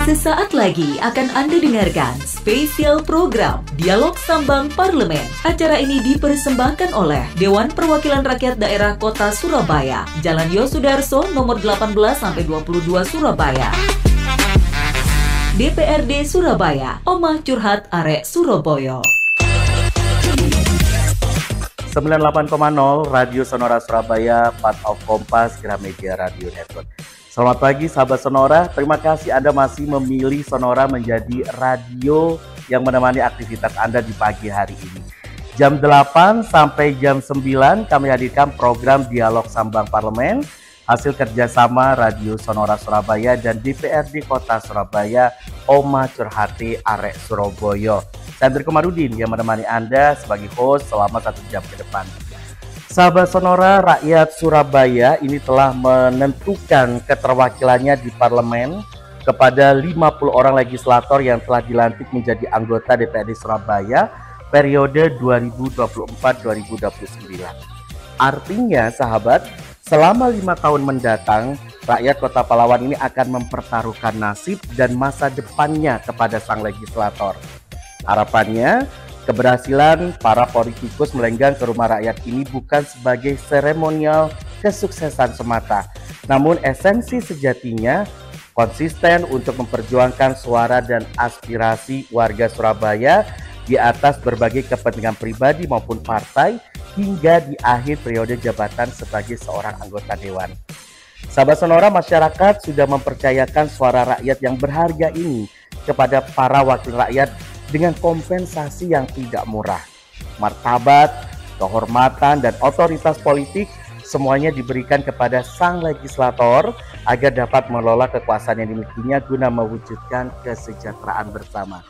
Sesaat lagi akan Anda dengarkan spesial program Dialog Sambang Parlemen. Acara ini dipersembahkan oleh Dewan Perwakilan Rakyat Daerah Kota Surabaya, Jalan Yosudarso nomor 18-22 Surabaya. DPRD Surabaya, Omah Curhat Arek Surabaya. 98,0 Radio Sonora Surabaya, part of Kompas Gramedia Radio Network. Selamat pagi sahabat Sonora, terima kasih Anda masih memilih Sonora menjadi radio yang menemani aktivitas Anda di pagi hari ini. Jam 8 sampai jam 9 kami hadirkan program Dialog Sambang Parlemen, hasil kerjasama Radio Sonora Surabaya dan DPRD Kota Surabaya, Omah Curhati Arek Surabaya. Saya Andri Komarudin yang menemani Anda sebagai host selama 1 jam ke depan. Sahabat Sonora, rakyat Surabaya ini telah menentukan keterwakilannya di parlemen kepada 50 orang legislator yang telah dilantik menjadi anggota DPRD Surabaya periode 2024-2029. Artinya sahabat, selama 5 tahun mendatang, rakyat Kota Pahlawan ini akan mempertaruhkan nasib dan masa depannya kepada sang legislator. Harapannya, keberhasilan para politikus melenggang ke rumah rakyat ini bukan sebagai seremonial kesuksesan semata, namun esensi sejatinya konsisten untuk memperjuangkan suara dan aspirasi warga Surabaya di atas berbagai kepentingan pribadi maupun partai hingga di akhir periode jabatan sebagai seorang anggota dewan. Sahabat Sonora, masyarakat sudah mempercayakan suara rakyat yang berharga ini kepada para wakil rakyat dengan kompensasi yang tidak murah. Martabat, kehormatan, dan otoritas politik semuanya diberikan kepada sang legislator agar dapat mengelola kekuasaan yang dimilikinya guna mewujudkan kesejahteraan bersama.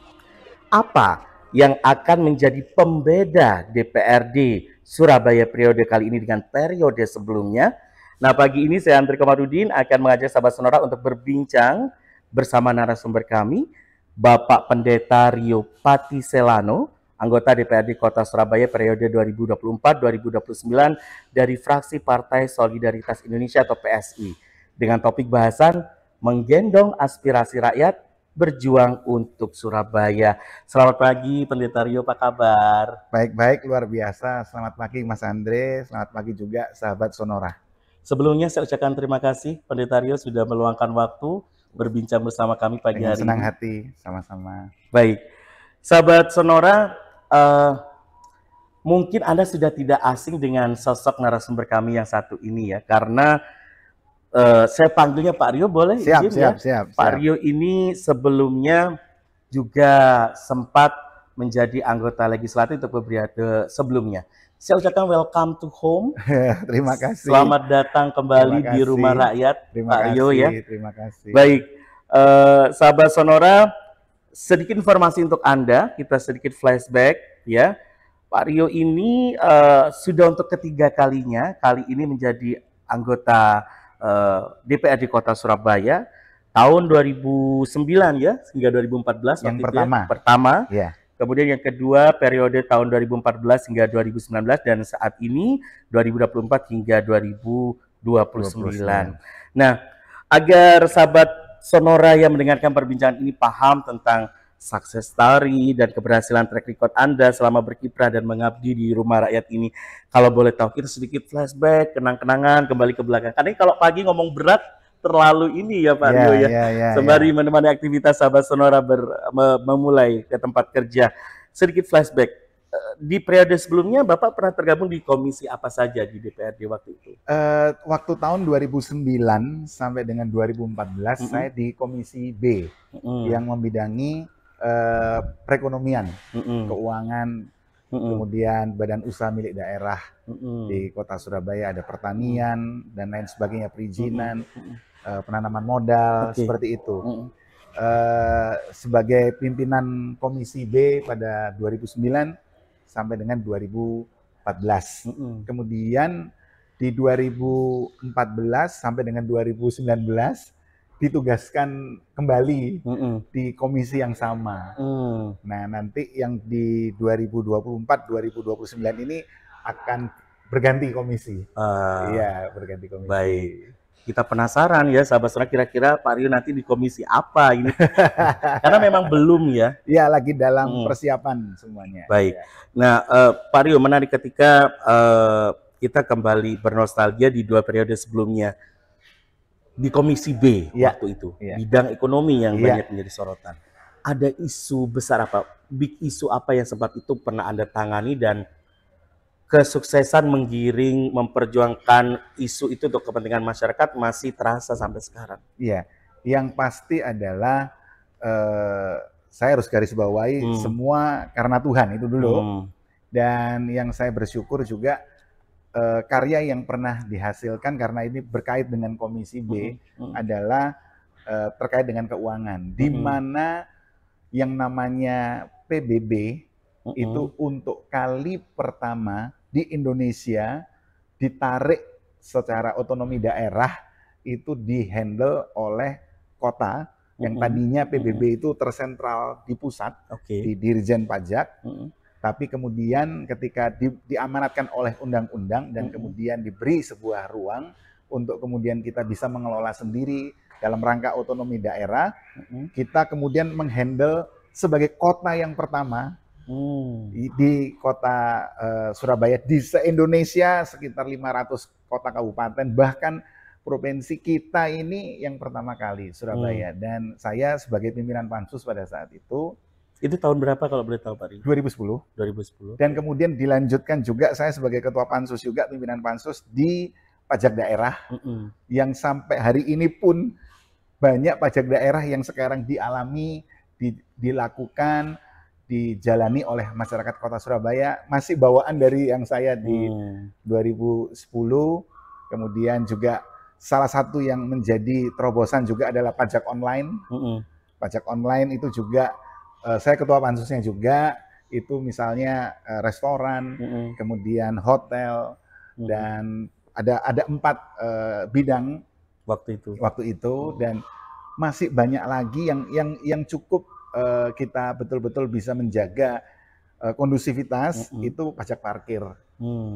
Apa yang akan menjadi pembeda DPRD Surabaya periode kali ini dengan periode sebelumnya? Nah, pagi ini saya Andri Komarudin akan mengajak sahabat Sonora untuk berbincang bersama narasumber kami, Bapak Pendeta Rio Patiselano, anggota DPRD Kota Surabaya periode 2024-2029 dari fraksi Partai Solidaritas Indonesia atau PSI, dengan topik bahasan menggendong aspirasi rakyat berjuang untuk Surabaya. Selamat pagi Pendeta Rio, apa kabar? Baik-baik, luar biasa. Selamat pagi Mas Andre, selamat pagi juga sahabat Sonora. Sebelumnya saya ucapkan terima kasih Pendeta Rio sudah meluangkan waktu berbincang bersama kami pagi dengan hari senang ini. hati, sama-sama. Baik, sahabat Sonora, mungkin Anda sudah tidak asing dengan sosok narasumber kami yang satu ini ya, karena saya panggilnya Pak Rio, boleh? Siap. Pak Rio ini sebelumnya juga sempat menjadi anggota legislatif untuk periode sebelumnya. Saya ucapkan welcome to home. Terima kasih. Selamat datang kembali di rumah rakyat, Pak Rio ya. Terima kasih. Baik, sahabat Sonora, sedikit informasi untuk Anda, kita sedikit flashback ya. Pak Rio ini sudah untuk ketiga kalinya, kali ini menjadi anggota DPRD Kota Surabaya tahun 2009 ya, hingga 2014 yang waktu pertama. Ya. Ya. Kemudian yang kedua periode tahun 2014 hingga 2019 dan saat ini 2024 hingga 2029. Nah, agar sahabat Sonora yang mendengarkan perbincangan ini paham tentang success story dan keberhasilan track record Anda selama berkiprah dan mengabdi di rumah rakyat ini. Kalau boleh tahu, kita sedikit flashback, kenang-kenangan, kembali ke belakang. Karena kalau pagi ngomong berat, terlalu ini ya Pak Rio ya. Sembari menemani aktivitas sahabat Sonora memulai ke tempat kerja. Sedikit flashback. Di periode sebelumnya Bapak pernah tergabung di komisi apa saja di DPRD waktu itu? Waktu tahun 2009 sampai dengan 2014 saya di komisi B yang membidangi perekonomian, keuangan, kemudian badan usaha milik daerah di Kota Surabaya, ada pertanian dan lain sebagainya, perizinan, penanaman modal, seperti itu. Sebagai pimpinan Komisi B pada 2009 sampai dengan 2014. Kemudian di 2014 sampai dengan 2019 ditugaskan kembali di komisi yang sama. Nah, nanti yang di 2024-2029 ini akan berganti komisi. Iya, berganti komisi. Baik. Kita penasaran ya, sahabat-sahabat, kira-kira Pak Rio nanti di komisi apa ini? Karena memang belum ya. Iya, lagi dalam persiapan semuanya. Baik. Ya. Nah, Pak Rio, menarik ketika kita kembali bernostalgia di 2 periode sebelumnya. Di Komisi B waktu itu, bidang ekonomi yang banyak menjadi sorotan. Ada isu besar apa, big isu apa yang sempat itu pernah Anda tangani dan kesuksesan menggiring, memperjuangkan isu itu untuk kepentingan masyarakat masih terasa sampai sekarang? Iya, yang pasti adalah saya harus garis bawahi semua karena Tuhan itu dulu. Dan yang saya bersyukur juga karya yang pernah dihasilkan, karena ini berkait dengan Komisi B, adalah terkait dengan keuangan, di mana yang namanya PBB itu untuk kali pertama di Indonesia ditarik secara otonomi daerah, itu dihandle oleh kota, yang tadinya PBB itu tersentral di pusat, di Dirjen Pajak. Tapi kemudian ketika diamanatkan oleh undang-undang dan kemudian diberi sebuah ruang untuk kemudian kita bisa mengelola sendiri dalam rangka otonomi daerah, kita kemudian menghandle sebagai kota yang pertama di kota Surabaya, di se-Indonesia sekitar 500 kota kabupaten, bahkan provinsi kita ini yang pertama kali Surabaya. Dan saya sebagai pimpinan Pansus pada saat itu tahun berapa kalau boleh tahu Pak Rio? 2010. Dan kemudian dilanjutkan juga saya sebagai ketua Pansus juga, pimpinan Pansus di pajak daerah, yang sampai hari ini pun banyak pajak daerah yang sekarang dialami, dilakukan, dijalani oleh masyarakat kota Surabaya, masih bawaan dari yang saya di 2010. Kemudian juga salah satu yang menjadi terobosan juga adalah pajak online. Pajak online itu juga saya ketua pansusnya juga, itu misalnya restoran, kemudian hotel, dan ada 4 bidang waktu itu, dan masih banyak lagi yang cukup kita betul-betul bisa menjaga kondusivitas, itu pajak parkir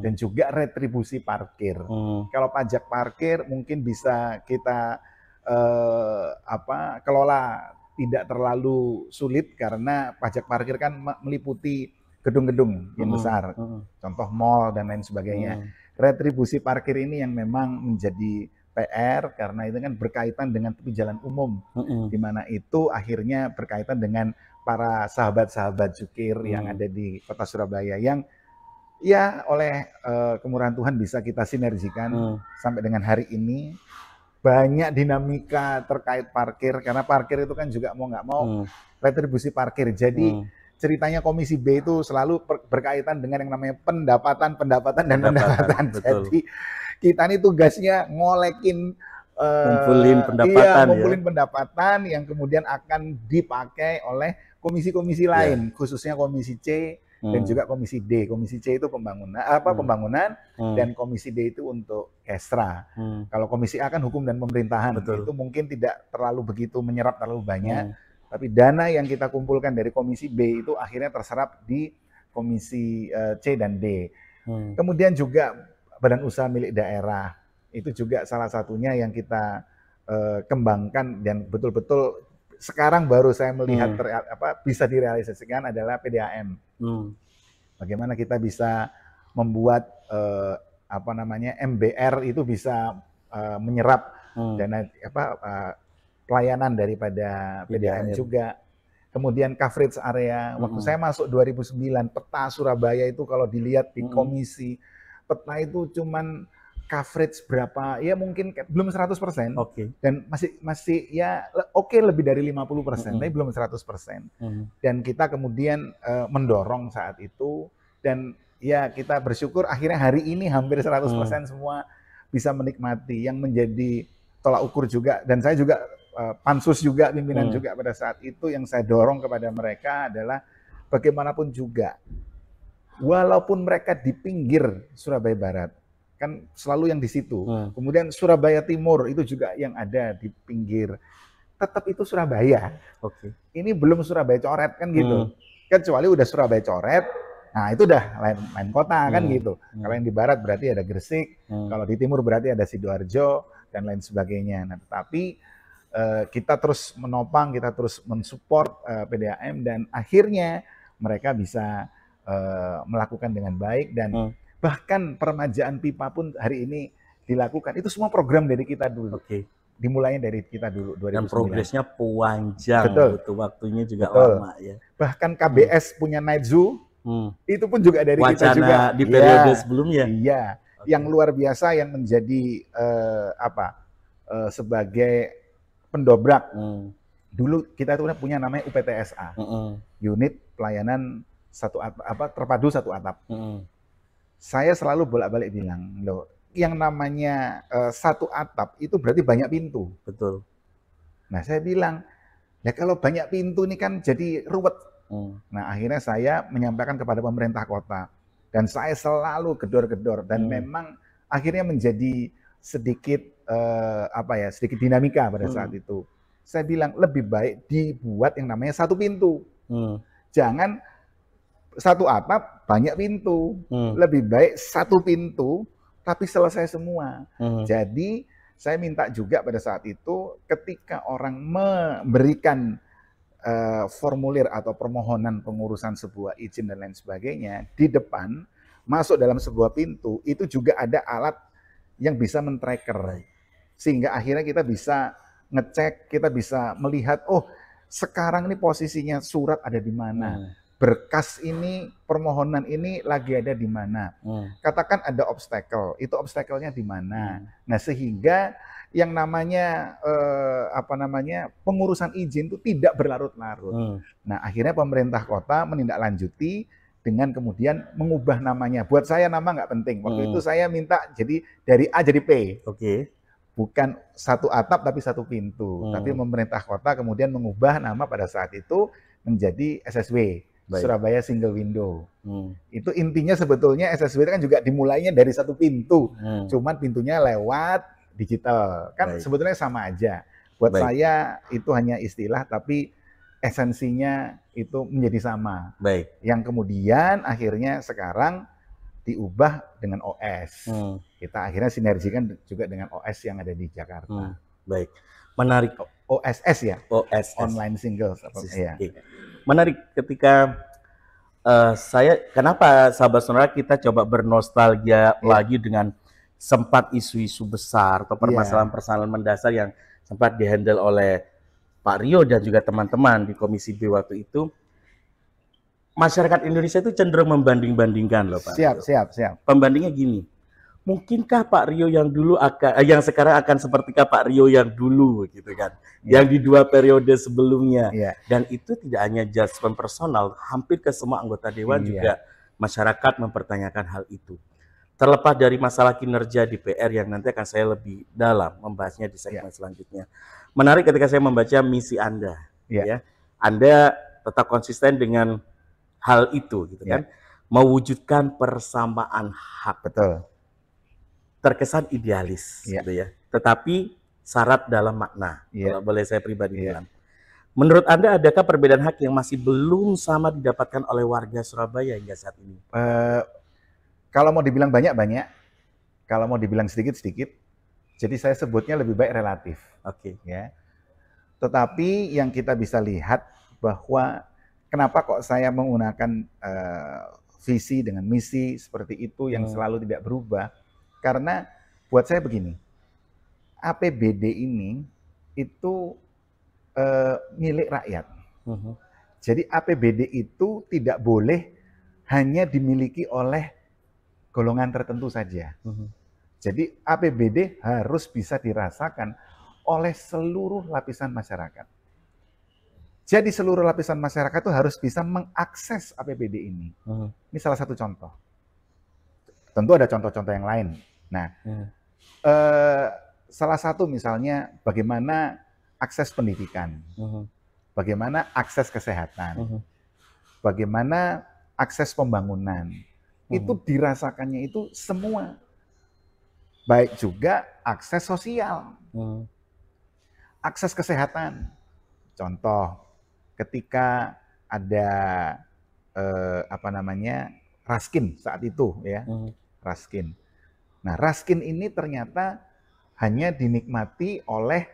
dan juga retribusi parkir. Kalau pajak parkir mungkin bisa kita kelola tidak terlalu sulit, karena pajak parkir kan meliputi gedung-gedung yang besar, contoh mall dan lain sebagainya. Retribusi parkir ini yang memang menjadi PR, karena itu kan berkaitan dengan tepi jalan umum, di mana itu akhirnya berkaitan dengan para sahabat-sahabat jukir yang ada di kota Surabaya, yang ya oleh kemurahan Tuhan bisa kita sinergikan sampai dengan hari ini. Banyak dinamika terkait parkir, karena parkir itu kan juga mau nggak mau retribusi parkir. Jadi ceritanya Komisi B itu selalu berkaitan dengan yang namanya pendapatan. Jadi kita ini tugasnya ngolekin, ngumpulin pendapatan yang kemudian akan dipakai oleh komisi-komisi lain, khususnya Komisi C dan juga Komisi D. Komisi C itu pembangunan, dan Komisi D itu untuk Kesra. Kalau Komisi A kan hukum dan pemerintahan, itu mungkin tidak terlalu begitu menyerap terlalu banyak, tapi dana yang kita kumpulkan dari Komisi B itu akhirnya terserap di Komisi C dan D. Kemudian juga badan usaha milik daerah, itu juga salah satunya yang kita kembangkan, dan betul-betul sekarang baru saya melihat bisa direalisasikan adalah PDAM. Bagaimana kita bisa membuat MBR itu bisa menyerap dana pelayanan daripada PDAM juga. Kemudian coverage area. Waktu saya masuk 2009, peta Surabaya itu kalau dilihat di komisi, peta itu cuman coverage berapa, ya mungkin belum 100%, dan masih ya lebih dari 50%, tapi belum 100%. Dan kita kemudian mendorong saat itu, dan ya kita bersyukur akhirnya hari ini hampir 100% semua bisa menikmati. Yang menjadi tolak ukur juga, dan saya juga Pansus juga, pimpinan juga pada saat itu, yang saya dorong kepada mereka adalah bagaimanapun juga, walaupun mereka di pinggir Surabaya Barat, kan selalu yang di situ. Kemudian Surabaya Timur itu juga yang ada di pinggir. Tetap itu Surabaya. Ini belum Surabaya coret kan gitu. Kecuali udah Surabaya coret, nah itu udah lain kota kan gitu. Kalau yang di barat berarti ada Gresik, kalau di timur berarti ada Sidoarjo, dan lain sebagainya. Nah, tetapi kita terus menopang, kita terus mensupport PDAM dan akhirnya mereka bisa melakukan dengan baik dan bahkan peremajaan pipa pun hari ini dilakukan. Itu semua program dari kita dulu. Dimulainya dari kita dulu 2009. Dan progresnya panjang, butuh waktunya juga lama ya. Bahkan KBS punya night zoo, itu pun juga dari kita juga. Di periode sebelumnya. Iya, yang luar biasa yang menjadi sebagai pendobrak. Dulu kita itu punya namanya UPTSA, Unit Pelayanan Terpadu Satu Atap. Saya selalu bolak-balik bilang, loh, yang namanya satu atap itu berarti banyak pintu. Betul. Nah, saya bilang, ya kalau banyak pintu ini kan jadi ruwet. Nah, akhirnya saya menyampaikan kepada pemerintah kota dan saya selalu gedor-gedor dan memang akhirnya menjadi sedikit sedikit dinamika pada saat itu. Saya bilang lebih baik dibuat yang namanya satu pintu. Jangan satu atap banyak pintu. Lebih baik satu pintu tapi selesai semua. Jadi saya minta juga pada saat itu ketika orang memberikan formulir atau permohonan pengurusan sebuah izin dan lain sebagainya, di depan masuk dalam sebuah pintu itu juga ada alat yang bisa men-tracker. Sehingga akhirnya kita bisa ngecek, kita bisa melihat, oh sekarang ini posisinya surat ada di mana. Berkas ini, permohonan ini lagi ada di mana. Katakan ada obstacle, itu obstacle-nya di mana. Nah, sehingga yang namanya pengurusan izin itu tidak berlarut-larut. Nah, akhirnya pemerintah kota menindaklanjuti dengan kemudian mengubah namanya. Buat saya nama nggak penting. Waktu itu saya minta jadi dari A jadi P. Bukan satu atap tapi satu pintu. Tapi pemerintah kota kemudian mengubah nama pada saat itu menjadi SSW. Surabaya Single Window. Itu intinya sebetulnya SSW kan juga dimulainya dari satu pintu. Cuman pintunya lewat digital. Kan sebetulnya sama aja. Buat saya itu hanya istilah tapi esensinya itu menjadi sama. Yang kemudian akhirnya sekarang diubah dengan OS. Kita akhirnya sinergikan juga dengan OS yang ada di Jakarta. Menarik. OSS ya? OSS. Online Single. Ya. Menarik ketika kenapa sahabat sonora kita coba bernostalgia lagi dengan sempat isu-isu besar atau permasalahan-permasalahan mendasar yang sempat dihandle oleh Pak Rio dan juga teman-teman di Komisi B waktu itu. Masyarakat Indonesia itu cenderung membanding-bandingkan loh Pak. Siap. Pembandingnya gini, mungkinkah Pak Rio yang dulu yang sekarang akan seperti Pak Rio yang dulu gitu kan, yang di 2 periode sebelumnya. Dan itu tidak hanya judgement personal, hampir ke semua anggota dewan juga masyarakat mempertanyakan hal itu. Terlepas dari masalah kinerja DPR yang nanti akan saya lebih dalam membahasnya di segmen selanjutnya. Menarik ketika saya membaca misi Anda, ya. Anda tetap konsisten dengan hal itu gitu kan, mewujudkan persamaan hak. Betul. Terkesan idealis gitu ya, tetapi syarat dalam makna. Kalau boleh saya pribadi bilang. Menurut Anda adakah perbedaan hak yang masih belum sama didapatkan oleh warga Surabaya hingga saat ini? Kalau mau dibilang banyak, kalau mau dibilang sedikit. Jadi saya sebutnya lebih baik relatif. Ya. Tetapi yang kita bisa lihat bahwa kenapa kok saya menggunakan visi dengan misi seperti itu yang selalu tidak berubah? Karena buat saya begini, APBD ini itu milik rakyat. Jadi APBD itu tidak boleh hanya dimiliki oleh golongan tertentu saja. Jadi APBD harus bisa dirasakan oleh seluruh lapisan masyarakat. Jadi seluruh lapisan masyarakat itu harus bisa mengakses APBD ini. Ini salah satu contoh. Tentu ada contoh-contoh yang lain. Nah, salah satu misalnya bagaimana akses pendidikan, bagaimana akses kesehatan, bagaimana akses pembangunan. Itu dirasakannya itu semua. Baik juga akses sosial, akses kesehatan. Contoh, ketika ada Raskin saat itu ya, Raskin. Nah, Raskin ini ternyata hanya dinikmati oleh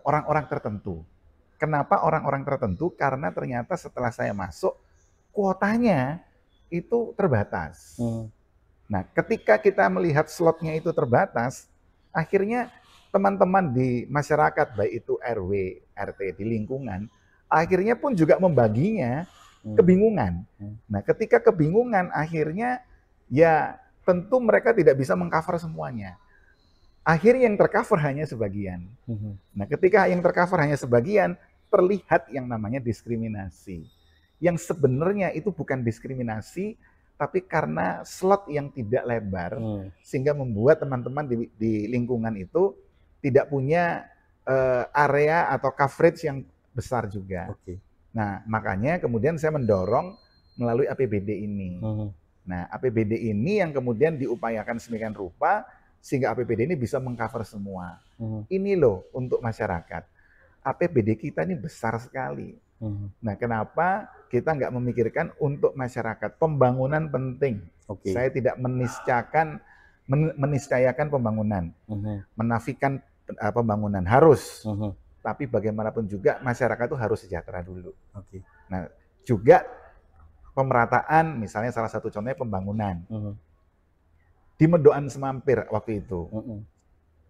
orang-orang tertentu. Kenapa orang-orang tertentu? Karena ternyata setelah saya masuk, kuotanya itu terbatas. Nah, ketika kita melihat slotnya itu terbatas, akhirnya teman-teman di masyarakat, baik itu RW, RT di lingkungan, akhirnya pun juga membaginya kebingungan. Nah, ketika kebingungan, akhirnya ya tentu mereka tidak bisa mengcover semuanya. Akhirnya yang tercover hanya sebagian. Nah, ketika yang tercover hanya sebagian, terlihat yang namanya diskriminasi. Yang sebenarnya itu bukan diskriminasi, tapi karena slot yang tidak lebar, sehingga membuat teman-teman di lingkungan itu tidak punya area atau coverage yang besar juga. Nah, makanya kemudian saya mendorong melalui APBD ini. Nah, APBD ini yang kemudian diupayakan sedemikian rupa, sehingga APBD ini bisa mengcover semua. Ini loh untuk masyarakat. APBD kita ini besar sekali. Nah, kenapa kita nggak memikirkan untuk masyarakat? Pembangunan penting. Saya tidak meniscayakan pembangunan, menafikan pembangunan harus. Tapi bagaimanapun juga masyarakat itu harus sejahtera dulu. Nah, juga pemerataan, misalnya salah satu contohnya pembangunan. Di Mendoan Semampir waktu itu,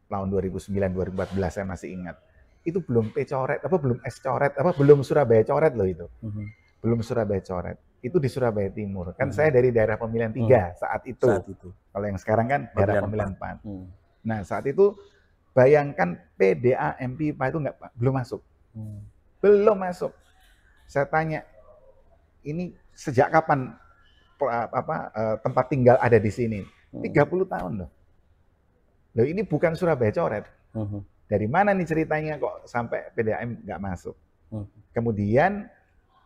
tahun 2009-2014 saya masih ingat. Itu belum P-coret, belum S-coret, belum Surabaya coret loh itu. Belum Surabaya coret. Itu di Surabaya Timur. Kan saya dari daerah pemilihan 3 saat itu. Kalau yang sekarang kan daerah pemilihan 4. Nah, saat itu bayangkan PDA MPIPA itu belum masuk. Belum masuk. Saya tanya, ini sejak kapan tempat tinggal ada di sini? 30 tahun loh. Loh, ini bukan Surabaya coret. Dari mana nih ceritanya kok sampai PDAM nggak masuk? Kemudian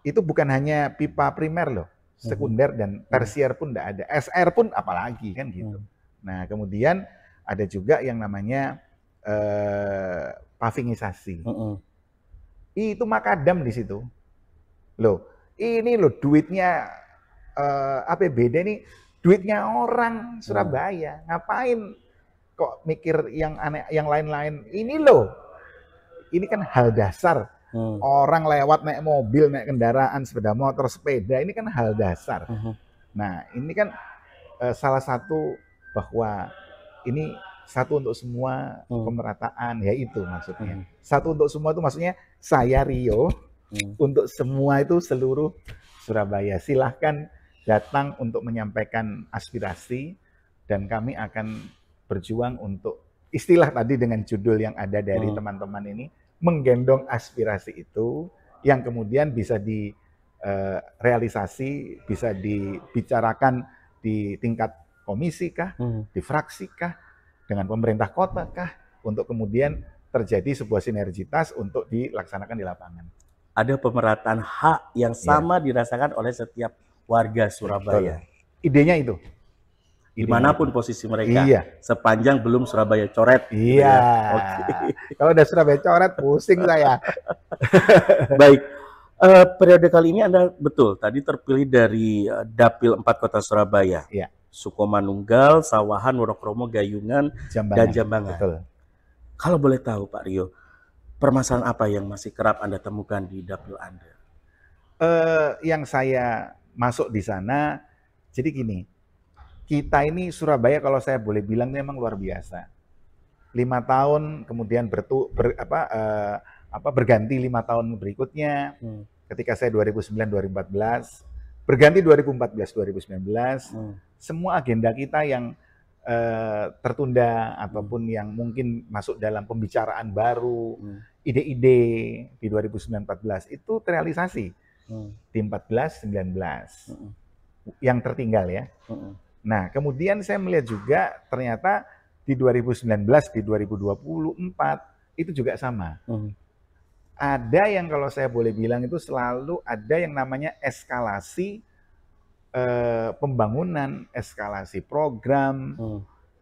itu bukan hanya pipa primer loh, sekunder dan tersier pun nggak ada, SR pun apalagi kan gitu. Nah, kemudian ada juga yang namanya pavingisasi. Itu makadam di situ. Loh, ini loh duitnya APBD ini duitnya orang Surabaya. Ngapain kok mikir yang aneh, yang lain-lain? Ini loh, ini kan hal dasar. Orang lewat naik mobil, naik kendaraan, sepeda motor, sepeda, ini kan hal dasar. Nah, ini kan salah satu bahwa ini satu untuk semua pemerataan, ya itu maksudnya. Satu untuk semua itu maksudnya saya Rio, untuk semua itu seluruh Surabaya. Silahkan datang untuk menyampaikan aspirasi dan kami akan berjuang untuk istilah tadi dengan judul yang ada dari teman-teman ini, menggendong aspirasi itu yang kemudian bisa direalisasi, bisa dibicarakan di tingkat komisi kah, di fraksi kah, dengan pemerintah kota kah, untuk kemudian terjadi sebuah sinergitas untuk dilaksanakan di lapangan. Ada pemerataan hak yang sama dirasakan oleh setiap warga Surabaya. Betul. Idenya itu. Dimanapun posisi mereka, sepanjang belum Surabaya coret. Iya. Kalau udah Surabaya coret, pusing saya. Baik, periode kali ini Anda betul tadi terpilih dari Dapil 4 Kota Surabaya. Iya. Sukomanunggal, Sawahan, Wonokromo, Gayungan, dan Jambangan. Betul. Kalau boleh tahu Pak Rio, permasalahan apa yang masih kerap Anda temukan di Dapil Anda? Yang saya masuk di sana, jadi gini, kita ini Surabaya kalau saya boleh bilang memang luar biasa. 5 tahun kemudian berganti 5 tahun berikutnya. Ketika saya 2009-2014, berganti 2014-2019, semua agenda kita yang tertunda ataupun yang mungkin masuk dalam pembicaraan baru, ide-ide di 2014 itu terrealisasi di 14-19 yang tertinggal ya. Nah, kemudian saya melihat juga ternyata di 2019, di 2024 itu juga sama. Ada yang kalau saya boleh bilang itu selalu ada yang namanya eskalasi pembangunan, eskalasi program,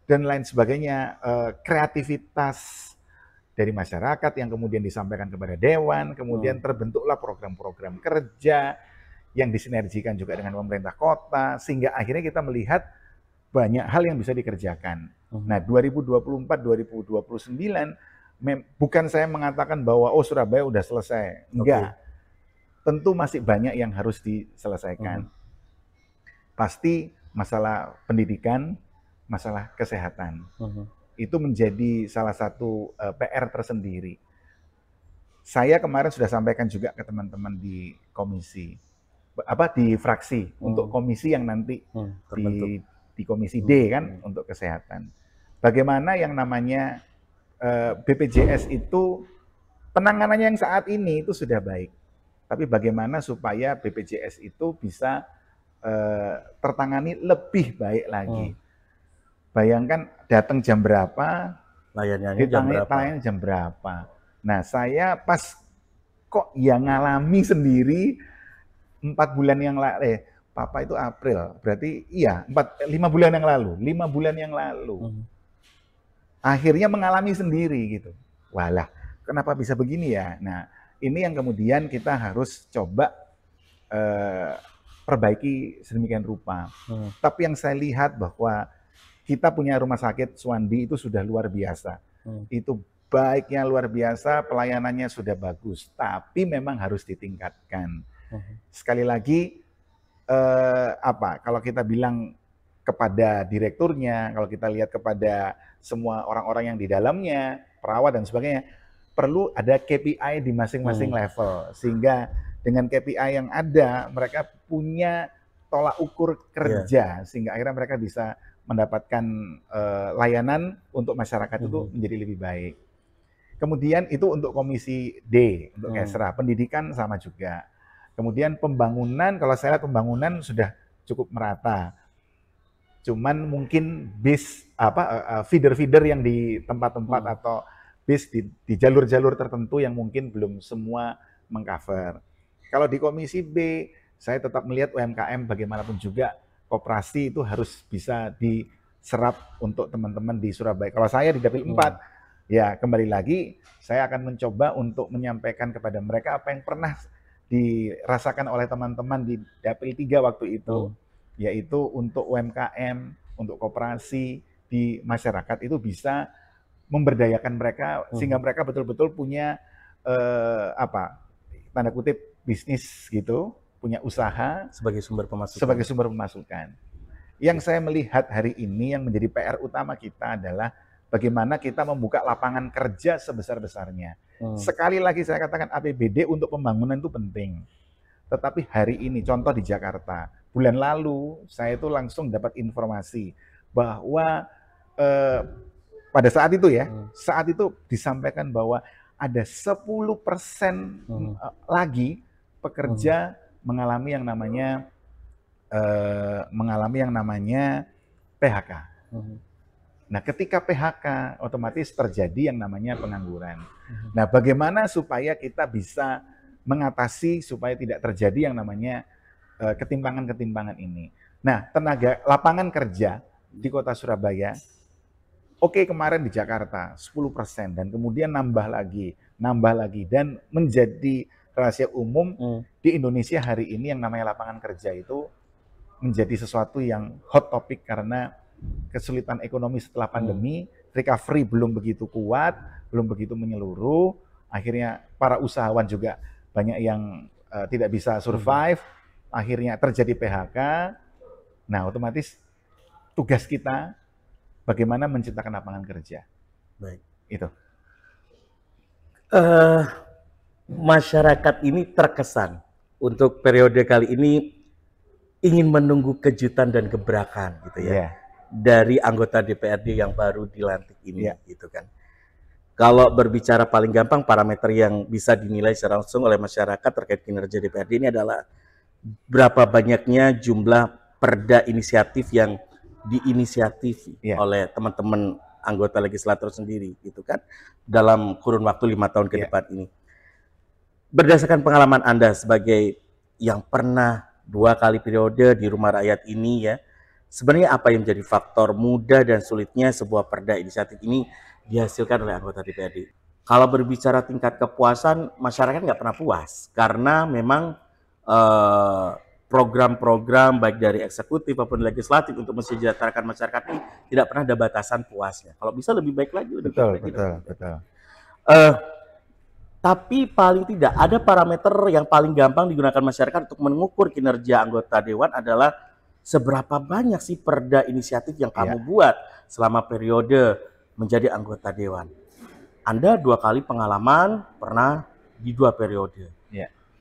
dan lain sebagainya, kreativitas dari masyarakat yang kemudian disampaikan kepada Dewan, kemudian terbentuklah program-program kerja yang disinergikan juga dengan pemerintah kota, sehingga akhirnya kita melihat banyak hal yang bisa dikerjakan. Nah, 2024-2029 bukan saya mengatakan bahwa oh Surabaya udah selesai. Enggak. Tentu masih banyak yang harus diselesaikan. Pasti masalah pendidikan, masalah kesehatan. Itu menjadi salah satu PR tersendiri. Saya kemarin sudah sampaikan juga ke teman-teman di komisi, di fraksi untuk komisi yang nanti di komisi D kan untuk kesehatan. Bagaimana yang namanya BPJS itu penanganannya yang saat ini itu sudah baik. Tapi bagaimana supaya BPJS itu bisa tertangani lebih baik lagi. Bayangkan datang jam berapa, ditangani jam berapa. Nah, saya pas kok yang ngalami sendiri 4 bulan yang lalu, Papa itu April, berarti iya 5 bulan yang lalu, 5 bulan yang lalu. Akhirnya mengalami sendiri gitu. Walah, kenapa bisa begini ya? Nah, ini yang kemudian kita harus coba perbaiki sedemikian rupa. Tapi yang saya lihat bahwa kita punya rumah sakit Suwandi itu sudah luar biasa. Itu baiknya luar biasa, pelayanannya sudah bagus. Tapi memang harus ditingkatkan. Sekali lagi, kalau kita bilang kepada direkturnya, kalau kita lihat kepada semua orang-orang yang di dalamnya, perawat dan sebagainya, perlu ada KPI di masing-masing level. Sehingga dengan KPI yang ada, mereka punya tolak ukur kerja, sehingga akhirnya mereka bisa mendapatkan layanan untuk masyarakat itu menjadi lebih baik. Kemudian itu untuk komisi D, untuk Kesra. Pendidikan sama juga. Kemudian pembangunan, kalau saya lihat pembangunan sudah cukup merata. Cuman mungkin bis feeder-feeder yang di tempat-tempat atau bis di jalur-jalur tertentu yang mungkin belum semua mengcover. Kalau di komisi B, saya tetap melihat UMKM bagaimanapun juga koperasi itu harus bisa diserap untuk teman-teman di Surabaya. Kalau saya di Dapil 4, ya kembali lagi saya akan mencoba untuk menyampaikan kepada mereka apa yang pernah dirasakan oleh teman-teman di Dapil 3 waktu itu. Yaitu untuk UMKM, untuk koperasi di masyarakat itu bisa memberdayakan mereka sehingga mereka betul-betul punya tanda kutip bisnis gitu, punya usaha sebagai sumber pemasukan. Yang saya melihat hari ini yang menjadi PR utama kita adalah bagaimana kita membuka lapangan kerja sebesar-besarnya. Sekali lagi saya katakan APBD untuk pembangunan itu penting. Tetapi hari ini contoh di Jakarta, bulan lalu saya itu langsung dapat informasi bahwa pada saat itu saat itu disampaikan bahwa ada 10% lagi pekerja mengalami yang namanya PHK. Nah, ketika PHK otomatis terjadi yang namanya pengangguran. Nah, bagaimana supaya kita bisa mengatasi supaya tidak terjadi yang namanya ketimpangan-ketimpangan ini. Nah, lapangan kerja di Kota Surabaya, kemarin di Jakarta 10% dan kemudian nambah lagi dan menjadi rahasia umum di Indonesia hari ini yang namanya lapangan kerja itu menjadi sesuatu yang hot topic karena kesulitan ekonomi setelah pandemi, recovery belum begitu kuat, belum begitu menyeluruh, akhirnya para usahawan juga banyak yang tidak bisa survive, akhirnya terjadi PHK. Nah, otomatis tugas kita bagaimana menciptakan lapangan kerja. Baik. Itu. Masyarakat ini terkesan untuk periode kali ini ingin menunggu kejutan dan gebrakan gitu ya. Dari anggota DPRD yang baru dilantik ini gitu kan. Kalau berbicara paling gampang, parameter yang bisa dinilai secara langsung oleh masyarakat terkait kinerja DPRD ini adalah berapa banyaknya jumlah perda inisiatif yang diinisiatif oleh teman-teman anggota legislator sendiri, gitu kan, dalam kurun waktu 5 tahun ke depan ini. Berdasarkan pengalaman Anda sebagai yang pernah 2 kali periode di Rumah Rakyat ini ya, sebenarnya apa yang menjadi faktor mudah dan sulitnya sebuah perda inisiatif ini dihasilkan oleh anggota DPRD? Kalau berbicara tingkat kepuasan, masyarakat nggak pernah puas karena memang program-program baik dari eksekutif maupun legislatif untuk mensejahterakan masyarakat ini tidak pernah ada batasan puasnya. Kalau bisa lebih baik lagi. Betul. Tapi paling tidak ada parameter yang paling gampang digunakan masyarakat untuk mengukur kinerja anggota dewan adalah seberapa banyak sih perda inisiatif yang kamu buat selama periode menjadi anggota dewan. Anda 2 kali pengalaman pernah di 2 periode.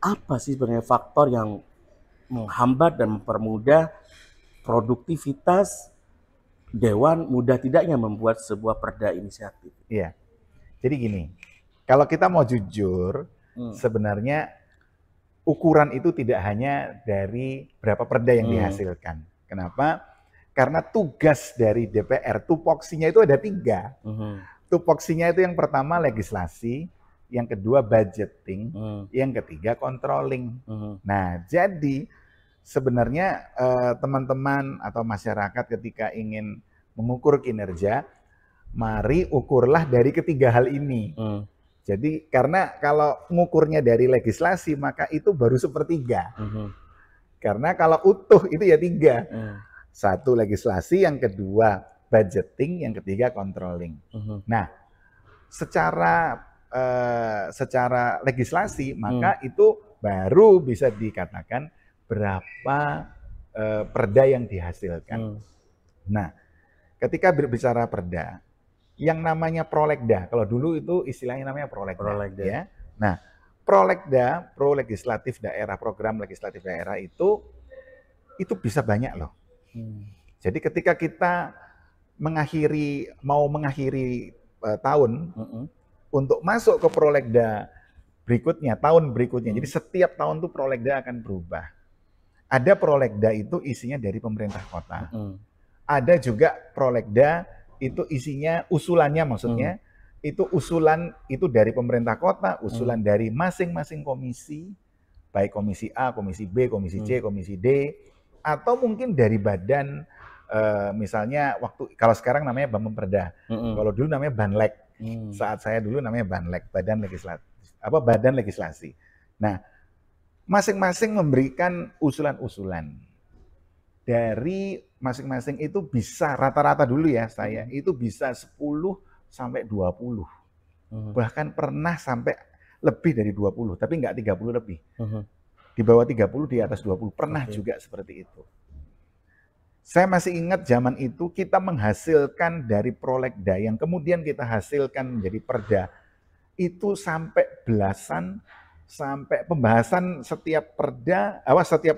Apa sih sebenarnya faktor yang menghambat dan mempermudah produktivitas dewan mudah tidaknya membuat sebuah perda inisiatif? Iya. Jadi gini, kalau kita mau jujur, sebenarnya ukuran itu tidak hanya dari berapa perda yang dihasilkan. Kenapa? Karena tugas dari DPR, tupoksinya itu ada 3. Tupoksinya itu yang pertama legislasi, yang kedua budgeting, yang ketiga controlling. Nah, jadi sebenarnya teman-teman atau masyarakat ketika ingin mengukur kinerja, mari ukurlah dari ketiga hal ini. Jadi karena kalau ngukurnya dari legislasi, maka itu baru 1/3. Karena kalau utuh itu ya 3. 1 legislasi, yang kedua budgeting, yang ketiga controlling. Nah, secara legislasi maka itu baru bisa dikatakan berapa perda yang dihasilkan. Nah, ketika berbicara perda, yang namanya prolegda, kalau dulu itu istilahnya namanya prolegda. Ya. Nah, prolegda, pro legislatif daerah, program legislatif daerah itu bisa banyak loh. Jadi ketika kita mau mengakhiri tahun untuk masuk ke prolegda berikutnya, tahun berikutnya. Jadi setiap tahun tuh prolegda akan berubah. Ada prolegda itu isinya dari pemerintah kota. Ada juga prolegda itu isinya usulannya, maksudnya itu usulan itu dari pemerintah kota, usulan dari masing-masing komisi, baik komisi A, komisi B, komisi C, komisi D, atau mungkin dari badan, misalnya kalau sekarang namanya Bapemperda, kalau dulu namanya Banlek. Saat saya dulu namanya Banlek, Badan Legislasi. Nah, masing-masing memberikan usulan-usulan. Dari masing-masing itu bisa rata-rata dulu ya saya, itu bisa 10 sampai 20. Bahkan pernah sampai lebih dari 20, tapi nggak 30 lebih. Di bawah 30, di atas 20, pernah juga seperti itu. Saya masih ingat zaman itu kita menghasilkan dari prolegda yang kemudian kita hasilkan menjadi perda itu sampai belasan, sampai pembahasan setiap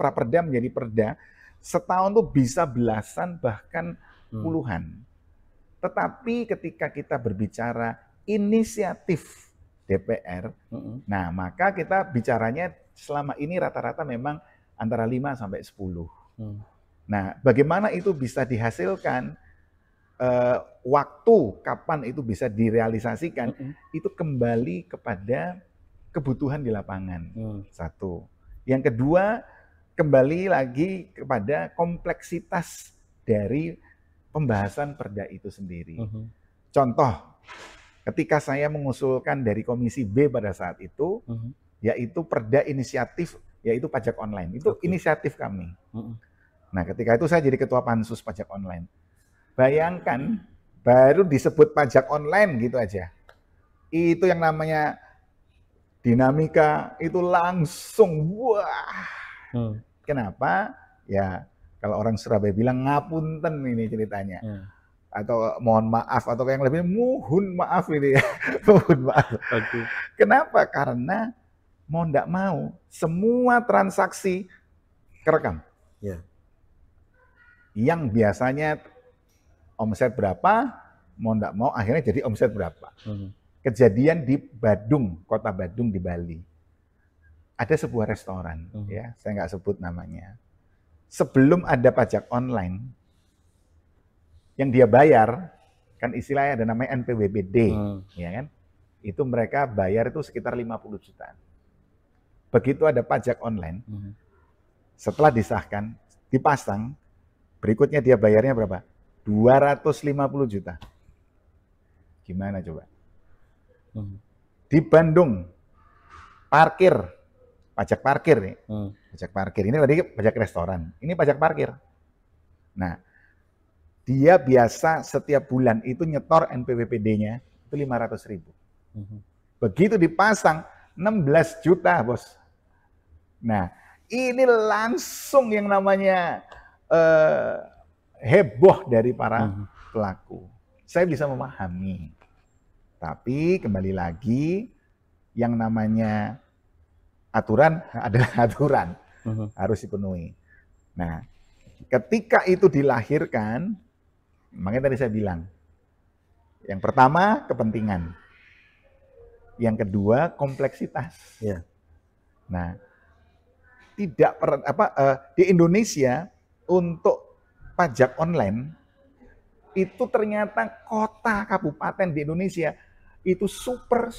raperda menjadi perda setahun tuh bisa belasan bahkan puluhan. Tetapi ketika kita berbicara inisiatif DPR, nah maka kita bicaranya selama ini rata-rata memang antara 5 sampai 10. Nah, bagaimana itu bisa dihasilkan, waktu kapan itu bisa direalisasikan, itu kembali kepada kebutuhan di lapangan. Satu. Yang kedua, kembali lagi kepada kompleksitas dari pembahasan perda itu sendiri. Contoh, ketika saya mengusulkan dari Komisi B pada saat itu, yaitu perda inisiatif, yaitu pajak online. Itu inisiatif kami. Nah, ketika itu saya jadi ketua pansus pajak online. Bayangkan, baru disebut pajak online gitu aja. Itu yang namanya dinamika, itu langsung, wah. Kenapa? Ya, kalau orang Surabaya bilang ngapunten ini ceritanya. Atau mohon maaf, atau yang lebih mohon maaf ini ya. Mohon maaf. Kenapa? Karena mau nggak mau, semua transaksi kerekam. Yang biasanya omset berapa, mau nggak mau akhirnya jadi omset berapa. Kejadian di Badung, kota Badung di Bali. Ada sebuah restoran, ya, saya nggak sebut namanya. Sebelum ada pajak online, yang dia bayar, kan istilahnya ada namanya NPWBD, ya kan? Itu mereka bayar itu sekitar 50 juta. Begitu ada pajak online, setelah disahkan, dipasang, berikutnya dia bayarnya berapa? 250 juta. Gimana coba? Di Bandung, parkir pajak parkir nih. Pajak parkir ini tadi pajak restoran, ini pajak parkir. Nah, dia biasa setiap bulan itu nyetor NPWPD-nya itu 500.000. Begitu dipasang 16 juta, Bos. Nah, ini langsung yang namanya heboh dari para pelaku. Saya bisa memahami. Tapi kembali lagi, yang namanya aturan adalah aturan. Harus dipenuhi. Nah, ketika itu dilahirkan, makanya tadi saya bilang, yang pertama kepentingan. Yang kedua kompleksitas. Ya. Nah, di Indonesia untuk pajak online itu ternyata kota kabupaten di Indonesia itu super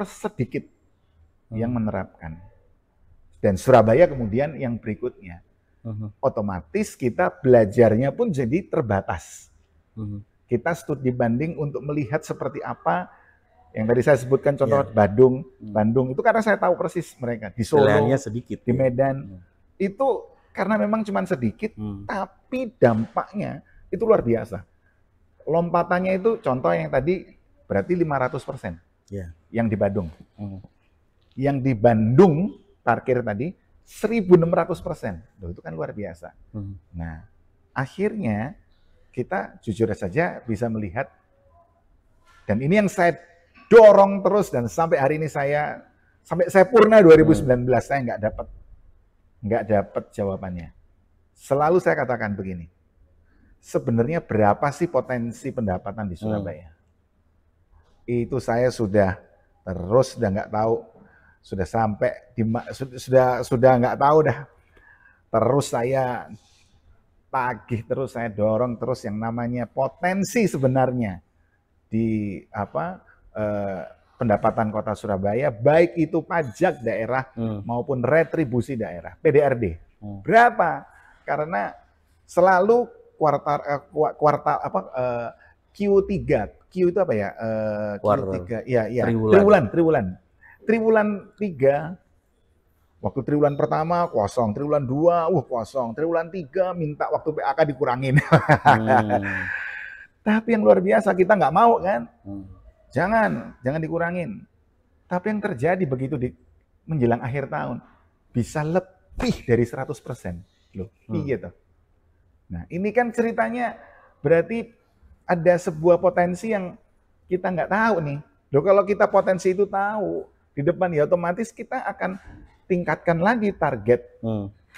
sedikit yang menerapkan. Dan Surabaya kemudian yang berikutnya. Otomatis kita belajarnya pun jadi terbatas. Kita studi banding untuk melihat seperti apa yang tadi saya sebutkan contoh Bandung itu karena saya tahu persis mereka di Solo, sedikit, di Medan itu karena memang cuma sedikit, tapi dampaknya itu luar biasa. Lompatannya itu contoh yang tadi berarti 500% yang di Bandung. Yang di Bandung parkir tadi 1.600%, itu kan luar biasa. Nah, akhirnya kita jujur saja bisa melihat, dan ini yang saya dorong terus dan sampai hari ini sampai saya purna 2019 saya nggak dapat jawabannya. Selalu saya katakan begini, sebenarnya berapa sih potensi pendapatan di Surabaya? Itu saya sudah nggak tahu, sudah sampai sudah nggak tahu dah. Terus saya tagih terus, saya dorong terus yang namanya potensi sebenarnya di pendapatan Kota Surabaya, baik itu pajak daerah maupun retribusi daerah, PDRD. Berapa? Karena selalu Q3. Q itu apa ya? Q3. Ya. Triwulan 3. Waktu triwulan pertama kosong, triwulan 2 kosong, triwulan 3 minta waktu PAK dikurangin. Tapi yang luar biasa kita nggak mau kan? Jangan dikurangin. Tapi yang terjadi begitu menjelang akhir tahun bisa lebih dari 100%. Loh, gitu. Nah, ini kan ceritanya berarti ada sebuah potensi yang kita nggak tahu nih. Loh, kalau kita potensi itu tahu di depan ya otomatis kita akan tingkatkan lagi target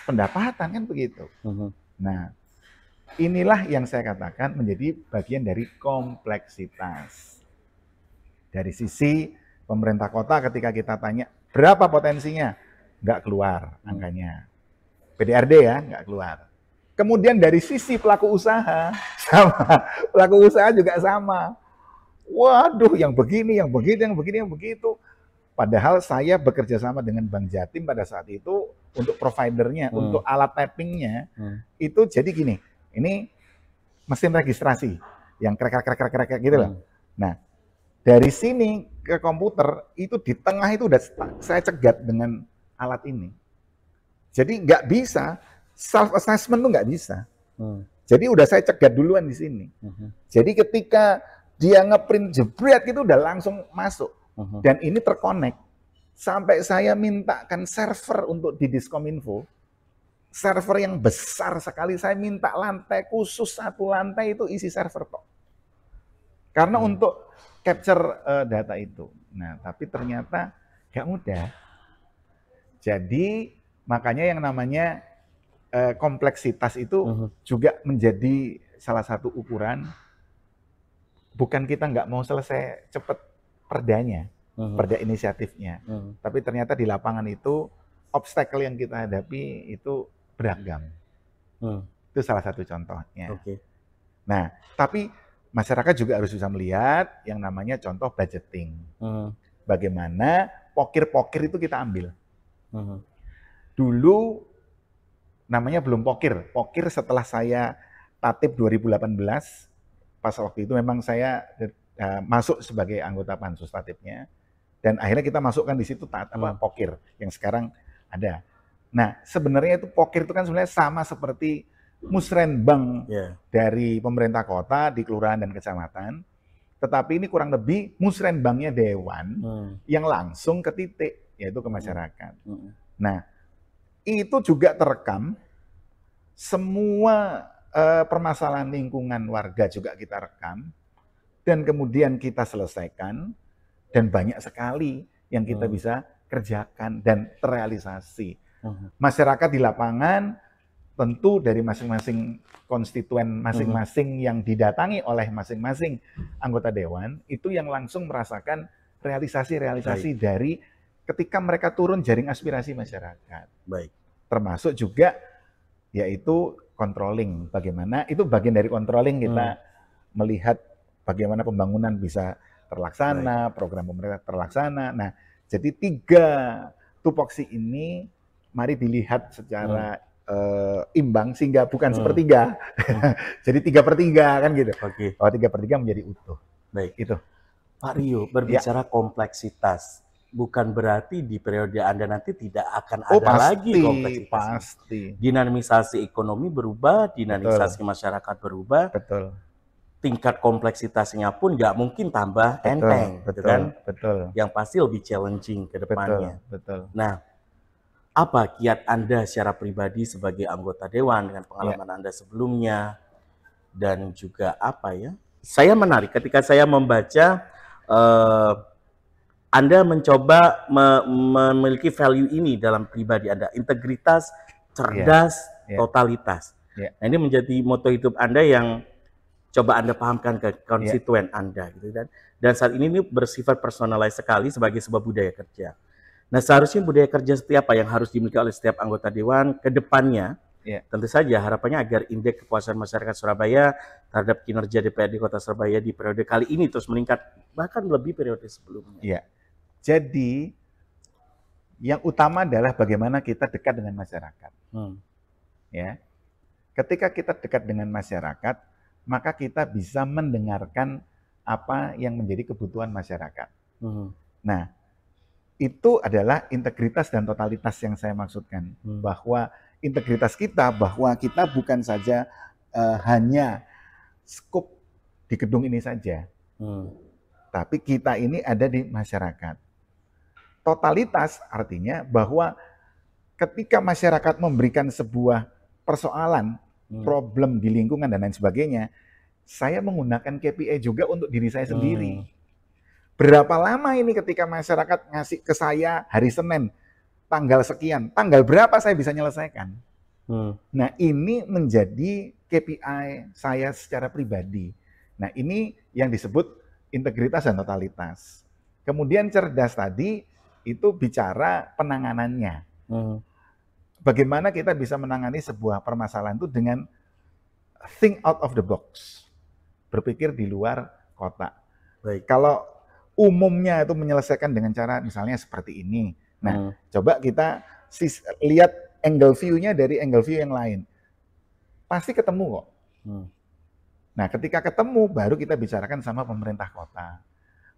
pendapatan kan begitu. Nah, inilah yang saya katakan menjadi bagian dari kompleksitas. Dari sisi pemerintah kota ketika kita tanya berapa potensinya, nggak keluar angkanya. PDRD ya, nggak keluar. Kemudian dari sisi pelaku usaha, sama. Pelaku usaha juga sama. Waduh, yang begini, yang begitu, yang begini, yang begitu. Padahal saya bekerja sama dengan Bank Jatim pada saat itu untuk providernya, untuk alat tappingnya, itu jadi gini, ini mesin registrasi yang krek gitu loh. Nah, dari sini ke komputer, itu di tengah itu udah saya cegat dengan alat ini. Jadi nggak bisa, self-assessment tuh nggak bisa. Jadi udah saya cegat duluan di sini. Jadi ketika dia ngeprint jebret itu udah langsung masuk. Dan ini terkonek. Sampai saya mintakan server untuk di Diskominfo, server yang besar sekali, saya minta lantai khusus, 1 lantai itu isi server kok. Karena untuk capture data itu. Nah, tapi ternyata nggak mudah. Jadi makanya yang namanya kompleksitas itu juga menjadi salah satu ukuran. Bukan kita nggak mau selesai cepat perdanya, perda inisiatifnya. Tapi ternyata di lapangan itu obstacle yang kita hadapi itu beragam. Itu salah satu contohnya. Nah, tapi masyarakat juga harus bisa melihat yang namanya contoh budgeting. Bagaimana pokir-pokir itu kita ambil. Dulu namanya belum pokir. Pokir setelah saya tatip 2018, pas waktu itu memang saya masuk sebagai anggota pansus tatipnya. Dan akhirnya kita masukkan di situ pokir. Yang sekarang Ada. Nah, sebenarnya itu pokir itu kan sebenarnya sama seperti musrenbang dari pemerintah kota di kelurahan dan kecamatan. Tetapi ini kurang lebih musrenbangnya dewan yang langsung ke titik, yaitu ke masyarakat. Nah, itu juga terekam, semua permasalahan lingkungan warga juga kita rekam, dan kemudian kita selesaikan, dan banyak sekali yang kita bisa kerjakan dan terrealisasi. Masyarakat di lapangan tentu dari masing-masing konstituen masing-masing yang didatangi oleh masing-masing anggota dewan itu yang langsung merasakan realisasi-realisasi dari ketika mereka turun jaring aspirasi masyarakat. Baik. Termasuk juga yaitu controlling, bagaimana itu bagian dari controlling kita melihat bagaimana pembangunan bisa terlaksana, program pemerintah terlaksana. Nah, jadi 3 tupoksi ini mari dilihat secara imbang sehingga bukan sepertiga. Jadi 3/3 kan gitu. Kalau 3/3 menjadi utuh. Baik. Itu. Pak Rio, berbicara kompleksitas, bukan berarti di periode Anda nanti tidak akan ada lagi kompleksitas. Pasti. Dinamisasi ekonomi berubah, dinamisasi masyarakat berubah. Betul. Tingkat kompleksitasnya pun nggak mungkin tambah enteng, gitu kan? Betul. Yang pasti lebih challenging ke depannya. Betul. Nah, apa kiat Anda secara pribadi sebagai anggota dewan dengan pengalaman Anda sebelumnya dan juga apa ya? Saya menarik ketika saya membaca Anda mencoba memiliki value ini dalam pribadi Anda, integritas, cerdas, totalitas. Nah, ini menjadi moto hidup Anda yang coba Anda pahamkan ke konstituen Anda gitu kan. Dan saat ini bersifat personalize sekali sebagai sebuah budaya kerja. Nah, seharusnya budaya kerja seperti apa yang harus dimiliki oleh setiap anggota dewan ke depannya? Tentu saja harapannya agar indeks kepuasan masyarakat Surabaya terhadap kinerja DPRD Kota Surabaya di periode kali ini terus meningkat, bahkan lebih periode sebelumnya. Jadi yang utama adalah bagaimana kita dekat dengan masyarakat. Ya, ketika kita dekat dengan masyarakat, maka kita bisa mendengarkan apa yang menjadi kebutuhan masyarakat. Nah, itu adalah integritas dan totalitas yang saya maksudkan. Bahwa integritas kita, bahwa kita bukan saja hanya skup di gedung ini saja. Tapi kita ini ada di masyarakat. Totalitas artinya bahwa ketika masyarakat memberikan sebuah persoalan, problem di lingkungan dan lain sebagainya, saya menggunakan KPI juga untuk diri saya sendiri. Berapa lama ini ketika masyarakat ngasih ke saya hari Senin, tanggal sekian, tanggal berapa saya bisa menyelesaikan? Nah, ini menjadi KPI saya secara pribadi. Nah, ini yang disebut integritas dan totalitas. Kemudian cerdas tadi itu bicara penanganannya. Bagaimana kita bisa menangani sebuah permasalahan itu dengan think out of the box. Berpikir di luar kotak. Kalau umumnya itu menyelesaikan dengan cara misalnya seperti ini. Nah, coba kita lihat angle view-nya dari angle view yang lain. Pasti ketemu kok. Nah, ketika ketemu baru kita bicarakan sama pemerintah kota.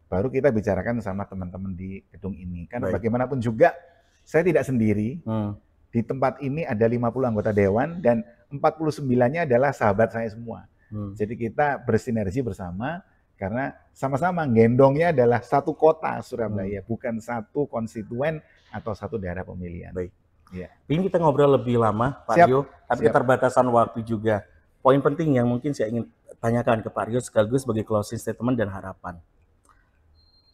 Baru kita bicarakan sama teman-teman di gedung ini. Kan bagaimanapun juga saya tidak sendiri. Di tempat ini ada 50 anggota dewan dan 49-nya adalah sahabat saya semua. Jadi kita bersinergi bersama. Karena sama-sama gendongnya adalah satu kota Surabaya, bukan satu konstituen atau satu daerah pemilihan. Baik. Ini kita ngobrol lebih lama, Pak Rio, tapi keterbatasan waktu juga. Poin penting yang mungkin saya ingin tanyakan ke Pak Rio sekaligus sebagai closing statement dan harapan.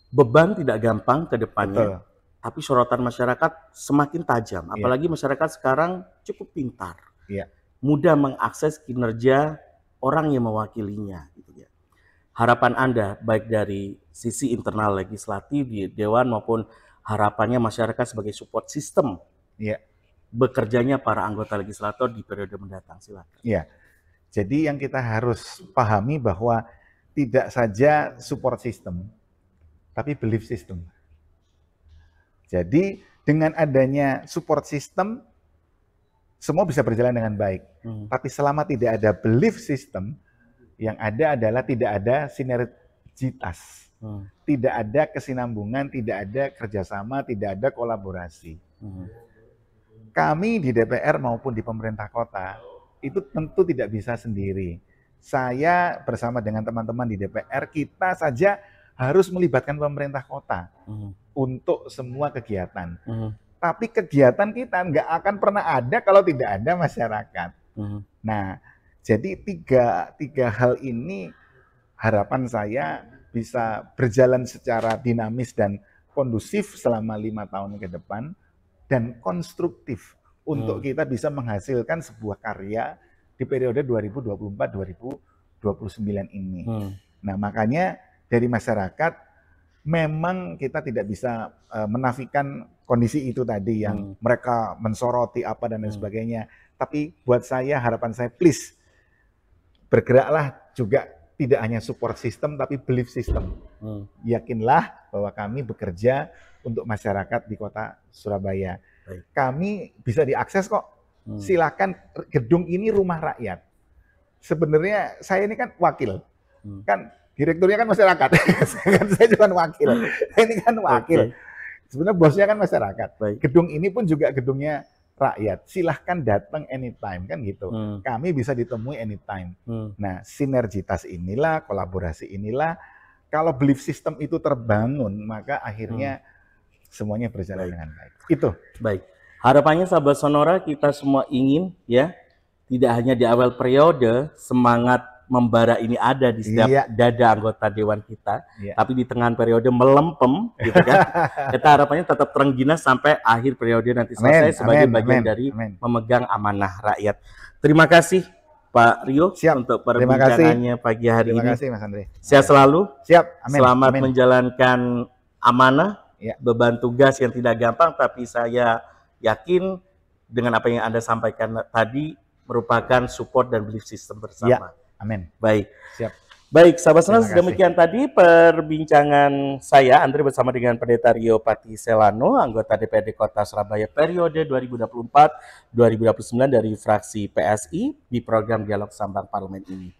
Beban tidak gampang ke depannya, tapi sorotan masyarakat semakin tajam. Apalagi masyarakat sekarang cukup pintar, mudah mengakses kinerja orang yang mewakilinya. Harapan Anda, baik dari sisi internal legislatif di Dewan maupun harapannya masyarakat sebagai support system bekerjanya para anggota legislator di periode mendatang. Silakan. Jadi yang kita harus pahami bahwa tidak saja support system, tapi belief system. Jadi dengan adanya support system, semua bisa berjalan dengan baik. Tapi selama tidak ada belief system, yang ada adalah tidak ada sinergitas, tidak ada kesinambungan, tidak ada kerjasama, tidak ada kolaborasi. Kami di DPR maupun di pemerintah kota itu tentu tidak bisa sendiri. Saya bersama dengan teman-teman di DPR, kita saja harus melibatkan pemerintah kota untuk semua kegiatan. Tapi kegiatan kita nggak akan pernah ada kalau tidak ada masyarakat. Nah, jadi tiga hal ini harapan saya bisa berjalan secara dinamis dan kondusif selama 5 tahun ke depan dan konstruktif untuk kita bisa menghasilkan sebuah karya di periode 2024-2029 ini. Nah, makanya dari masyarakat memang kita tidak bisa menafikan kondisi itu tadi yang mereka mensoroti apa dan lain sebagainya. Tapi buat saya, harapan saya, please bergeraklah juga tidak hanya support system tapi belief system. Yakinlah bahwa kami bekerja untuk masyarakat di kota Surabaya. Kami bisa diakses kok. Silakan, gedung ini rumah rakyat. Sebenarnya saya ini kan wakil. Kan direkturnya kan masyarakat. Saya cuma wakil. Ini kan wakil. Sebenarnya bosnya kan masyarakat. Gedung ini pun juga gedungnya rakyat. Silahkan datang anytime, kan gitu. Kami bisa ditemui anytime. Nah, sinergitas inilah, kolaborasi inilah, kalau belief system itu terbangun, maka akhirnya semuanya berjalan dengan baik. Itu. Baik. Harapannya sahabat Sonora, kita semua ingin ya, tidak hanya di awal periode semangat membara ini ada di setiap dada anggota dewan kita, tapi di tengah periode melempem, gitu kan. Kita harapannya tetap terenggina sampai akhir periode nanti selesai sebagai bagian dari memegang amanah rakyat. Terima kasih Pak Rio untuk perbincangannya pagi hari ini. Terima kasih Mas Andre. Sehat selalu. Siap. Amin. Selamat menjalankan amanah, beban tugas yang tidak gampang, tapi saya yakin dengan apa yang Anda sampaikan tadi merupakan support dan belief system bersama. Amin. Baik. Siap. Baik, sahabat Sonora, demikian tadi perbincangan saya Andre bersama dengan Pendeta Rio Patiselano, anggota DPRD Kota Surabaya periode 2024-2029 dari fraksi PSI di program Dialog Sambang Parlemen ini.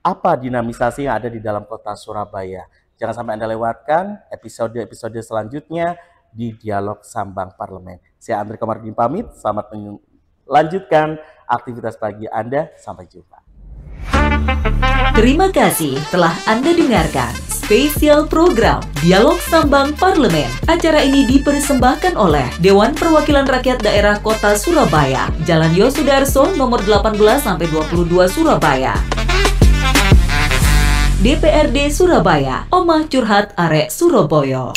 Apa dinamisasi yang ada di dalam Kota Surabaya? Jangan sampai Anda lewatkan episode-episode selanjutnya di Dialog Sambang Parlemen. Saya Andre Komarudin pamit, selamat melanjutkan aktivitas pagi Anda, sampai jumpa. Terima kasih telah Anda dengarkan spesial program Dialog Sambang Parlemen. Acara ini dipersembahkan oleh Dewan Perwakilan Rakyat Daerah Kota Surabaya, Jalan Yosudarso nomor 18-22 Surabaya. DPRD Surabaya, Omah Curhat Arek Surabaya.